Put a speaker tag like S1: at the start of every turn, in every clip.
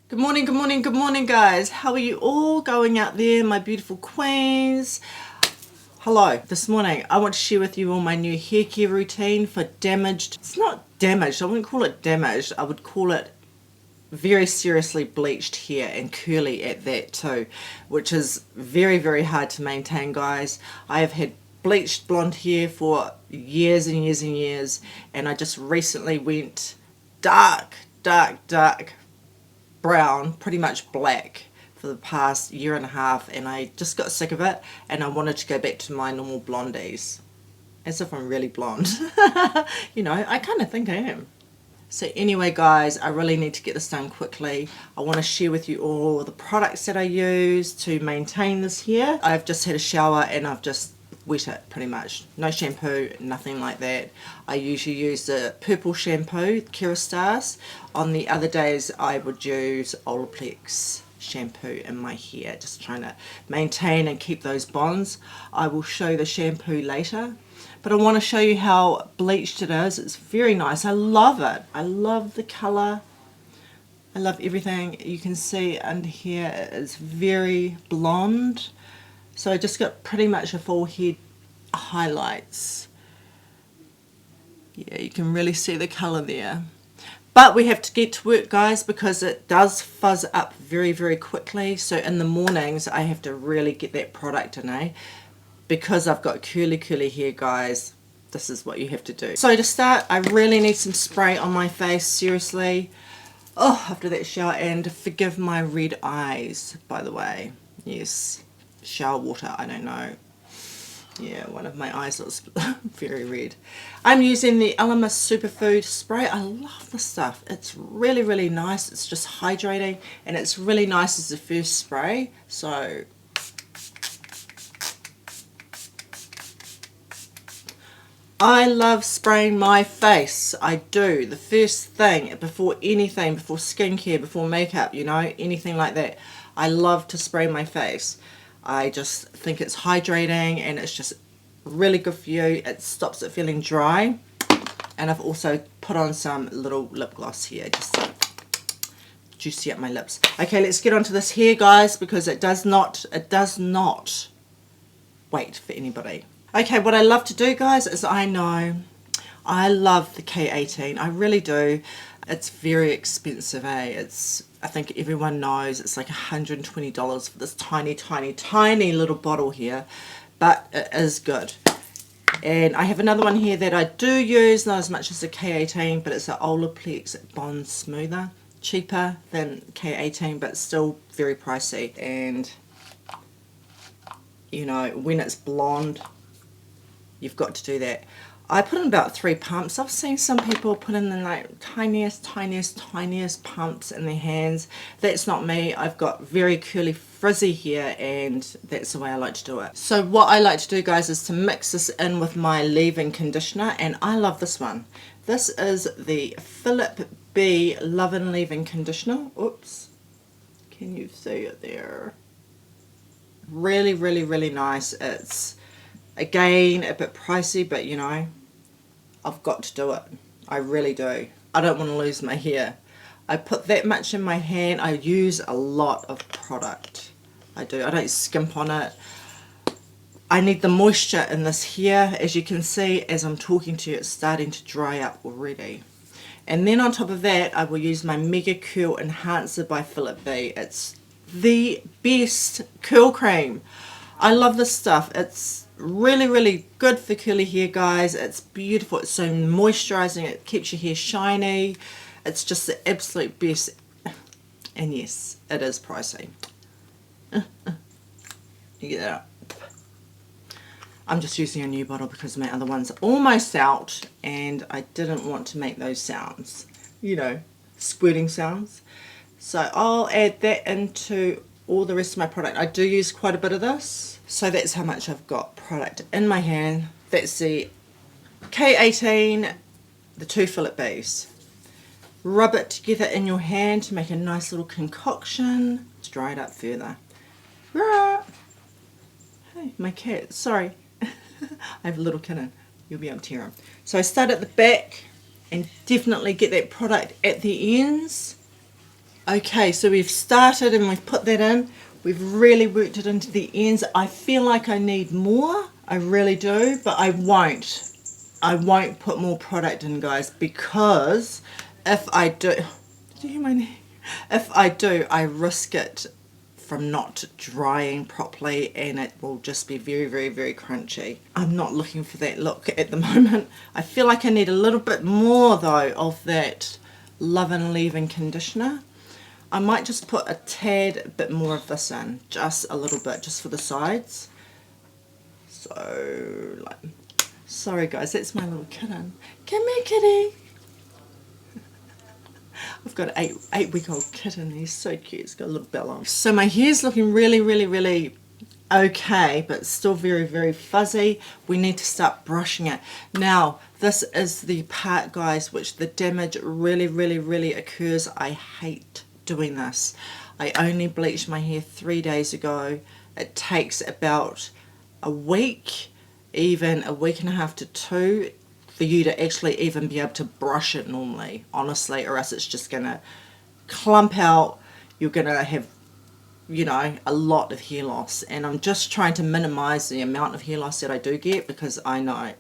S1: Good morning, good morning, good morning, guys. How are you all going out there, my beautiful queens? Hello. This morning, I want to share with you all my new hair care routine for damaged. It's not damaged. I wouldn't call it damaged. I would call it very seriously bleached hair, and curly at that too, which is very, very hard to maintain, guys. I have had bleached blonde hair for years and years and years, and I just recently went dark, dark brown, pretty much black for the past year and a half, and I just got sick of it and I wanted to go back to my normal blondies. As if I'm really blonde. You know, I kind of think I am. So anyway, guys, I really need to get this done quickly. I want to share with you all the products that I use to maintain this hair. I've just had a shower and I've just wet it pretty much. No shampoo, nothing like that. I usually use the purple shampoo, Kerastars. On the other days, I would use Olaplex shampoo in my hair, just trying to maintain and keep those bonds. I will show the shampoo later. But I want to show you how bleached it is. It's very nice. I love it. I love the colour. I love everything. You can see under here it is very blonde. So I just got pretty much a full head highlights. Yeah, you can really see the colour there. But we have to get to work, guys, because it does fuzz up very, very quickly. So in the mornings, I have to really get that product in, because I've got curly hair, guys. This is what you have to do. So to start, I really need some spray on my face, seriously. Oh, after that shower, and forgive my red eyes, by the way. Yes, shower water, I don't know. Yeah, one of my eyes looks very red. I'm using the Elemis Superfood Spray. I love this stuff. It's really, really nice. It's just hydrating, and it's really nice as the first spray. So I love spraying my face. I do. The first thing, before anything, before skincare, before makeup, you know, anything like that. I love to spray my face. I just think it's hydrating and it's just really good for you. It stops it feeling dry. And I've also put on some little lip gloss here, just to juicy up my lips. Okay, let's get onto this hair, guys, because it does not wait for anybody. Okay, what I love to do, guys, is I love the K18. I really do. It's very expensive, I think everyone knows it's like $120 for this tiny little bottle here, but it is good. And I have another one here that I do use, not as much as the K18, but it's an Olaplex Bond Smoother. Cheaper than K18, but still very pricey. And, you know, when it's blonde, you've got to do that. I put in about 3 pumps. I've seen some people put in the like tiniest pumps in their hands. That's not me. I've got very curly frizzy hair, and that's the way I like to do it. So what I like to do, guys, is to mix this in with my leave-in conditioner, and I love this one. This is the Philip B Love-In Leave-In Conditioner. Oops. Can you see it there? Really, really nice. It's, again, a bit pricey, but you know, I've got to do it. I really do. I don't want to lose my hair. I put that much in my hand. I use a lot of product. I do. I don't skimp on it. I need the moisture in this hair. As you can see, as I'm talking to you, it's starting to dry up already. And then on top of that, I will use my Mega Curl Enhancer by Philip B. It's the best curl cream. I love this stuff. It's really good for curly hair, guys. It's beautiful. It's so moisturizing. It keeps your hair shiny. It's just the absolute best. And yes, it is pricey. You get that out. I'm just using a new bottle because my other one's almost out, and I didn't want to make those sounds, you know, squirting sounds. So I'll add that into all the rest of my product. I do use quite a bit of this. So that's how much I've got product in my hand. That's the K18, the 2 Philip B's. Rub it together in your hand to make a nice little concoction. Let's dry it up further. Hey, my cat, sorry. I have a little kitten. You'll be able to hear him. So I start at the back and definitely get that product at the ends. Okay, so we've started and we've put that in. We've really worked it into the ends. I feel like I need more. I really do, but I won't. I won't put more product in, guys, because if I do... Did you hear my knee? If I do, I risk it from not drying properly and it will just be very, very, very crunchy. I'm not looking for that look at the moment. I feel like I need a little bit more, though, of that Love and Leave-In conditioner. I might just put a tad bit more of this in, just a little bit, just for the sides. So, like, sorry guys, that's my little kitten. Come here, kitty. I've got an eight-week-old kitten. He's so cute. He's got a little bell on. So my hair's looking really, really, really okay, but still very, very fuzzy. We need to start brushing it. Now, this is the part, guys, which the damage really, really, really occurs. I hate doing this. I only bleached my hair 3 days ago. It takes about a week, even a week and a half to 2, for you to actually even be able to brush it normally, honestly, or else it's just gonna clump out. You're gonna have, you know, a lot of hair loss, and I'm just trying to minimize the amount of hair loss that I do get, because I know,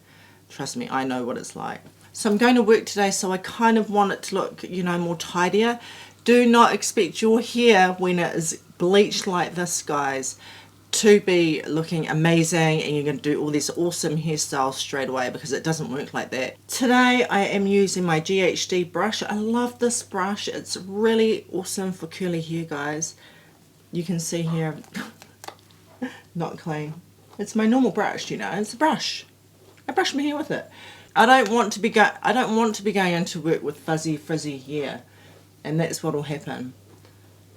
S1: trust me, I know what it's like. So I'm going to work today, so I kind of want it to look, you know, more tidier. Do not expect your hair when it is bleached like this, guys, to be looking amazing and you're going to do all these awesome hairstyles straight away, because it doesn't work like that. Today I am using my GHD brush. I love this brush. It's really awesome for curly hair, guys. You can see here, not clean. It's my normal brush, you know. It's a brush. I brush my hair with it. I don't want to be going into work with fuzzy, frizzy hair, and that's what will happen.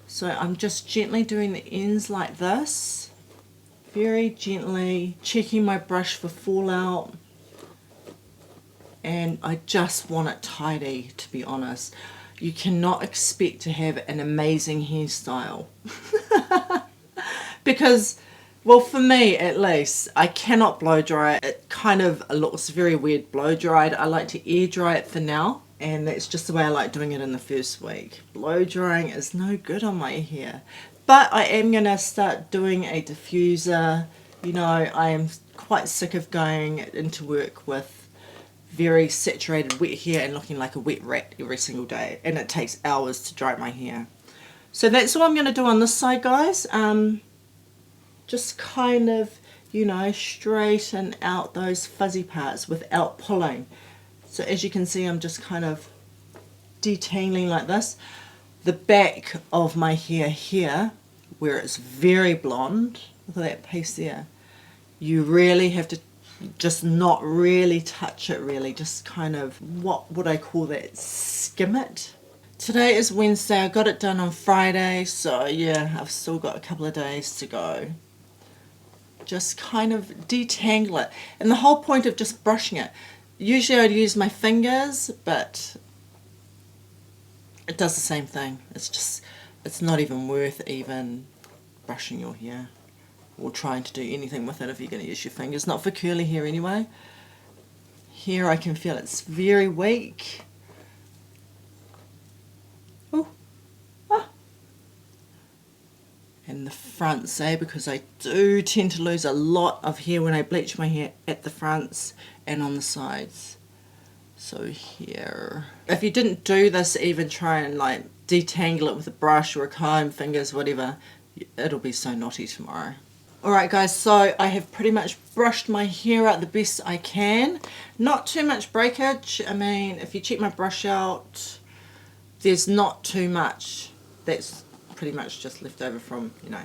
S1: So I'm just gently doing the ends like this, very gently, checking my brush for fallout, and I just want it tidy, to be honest. You cannot expect to have an amazing hairstyle because, well, for me at least, I cannot blow dry it. It kind of looks very weird blow dried. I like to air dry it for now, and that's just the way I like doing it in the first week. Blow drying is no good on my hair. But I am going to start doing a diffuser. You know, I am quite sick of going into work with very saturated wet hair and looking like a wet rat every single day. And it takes hours to dry my hair. So that's all I'm going to do on this side, guys. Just kind of, you know, straighten out those fuzzy parts without pulling. So as you can see, I'm just kind of detangling like this. The back of my hair here, where it's very blonde, look at that piece there. You really have to just not really touch it, really. Just kind of, what would I call that? Skim it. Today is Wednesday. I got it done on Friday, so yeah, I've still got a couple of days to go. Just kind of detangle it. And the whole point of just brushing it, usually I'd use my fingers, but it does the same thing. It's just, it's not even worth even brushing your hair or trying to do anything with it if you're going to use your fingers. Not for curly hair anyway. Here I can feel it's very weak. Oh, ah. And the fronts, because I do tend to lose a lot of hair when I bleach my hair at the fronts and on the sides. So here, if you didn't do this, even try and like detangle it with a brush or a comb, fingers, whatever, it'll be so knotty tomorrow. Alright guys, so I have pretty much brushed my hair out the best I can. Not too much breakage. I mean, if you check my brush out, there's not too much. That's pretty much just left over from, you know,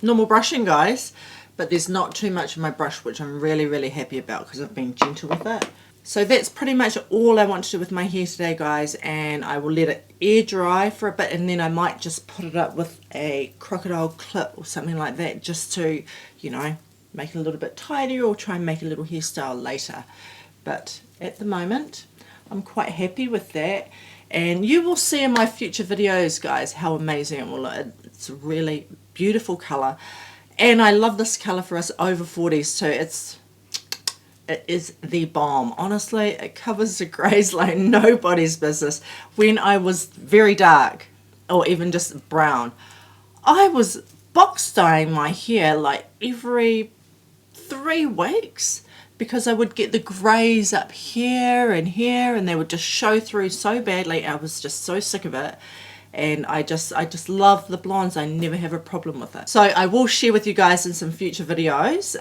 S1: normal brushing, guys. But there's not too much in my brush, which I'm really, really happy about because I've been gentle with it. So that's pretty much all I want to do with my hair today, guys, and I will let it air dry for a bit, and then I might just put it up with a crocodile clip or something like that, just to, you know, make it a little bit tidier, or try and make a little hairstyle later. But at the moment, I'm quite happy with that, and you will see in my future videos, guys, how amazing it will look. It's a really beautiful colour, and I love this colour for us over 40s too. It is the bomb. Honestly, it covers the greys like nobody's business. When I was very dark, or even just brown. I was box dyeing my hair like every 3 weeks because I would get the greys up here, and they would just show through so badly. I was just so sick of it. And I just love the blondes. I never have a problem with it. So I will share with you guys in some future videos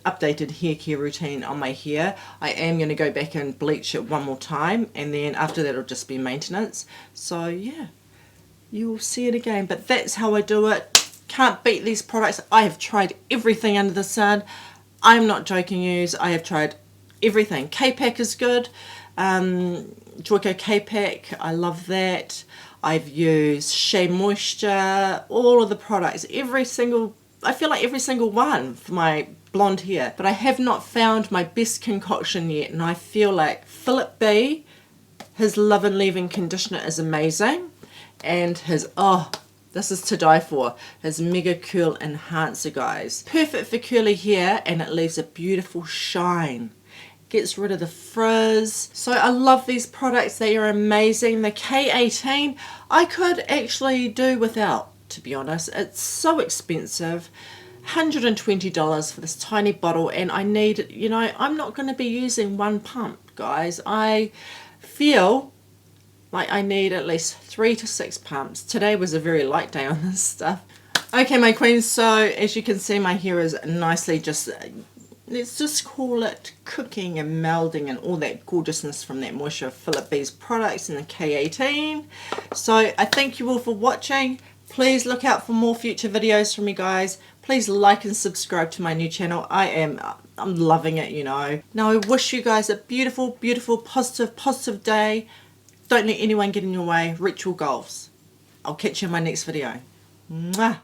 S1: updated hair care routine on my hair. I am going to go back and bleach it one more time, and then after that it'll just be maintenance. So yeah, you will see it again. But that's how I do it. Can't beat these products. I have tried everything under the sun. I'm not joking, yous. I have tried everything. K-Pack is good. Joico K-Pack, I love that. I've used Shea Moisture, all of the products, I feel like every single one for my blonde hair. But I have not found my best concoction yet, and I feel like Philip B, his Love and Leave-In conditioner is amazing. And his, oh, this is to die for, his Mega Curl Enhancer, guys. Perfect for curly hair, and it leaves a beautiful shine. Gets rid of the frizz. So I love these products. They are amazing. The K18 I could actually do without, to be honest. It's so expensive. $120 for this tiny bottle, and I need, you know, I'm not going to be using one pump, guys. I feel like I need at least 3 to 6 pumps. Today was a very light day on this stuff. Okay, my queens, so as you can see, my hair is nicely just, let's just call it cooking and melding and all that gorgeousness from that moisture of Philip B's products and the K18. So I thank you all for watching. Please look out for more future videos from me, guys. Please like and subscribe to my new channel. I'm loving it, you know. Now I wish you guys a beautiful, beautiful, positive day. Don't let anyone get in your way. Reach your goals. I'll catch you in my next video. Mwah.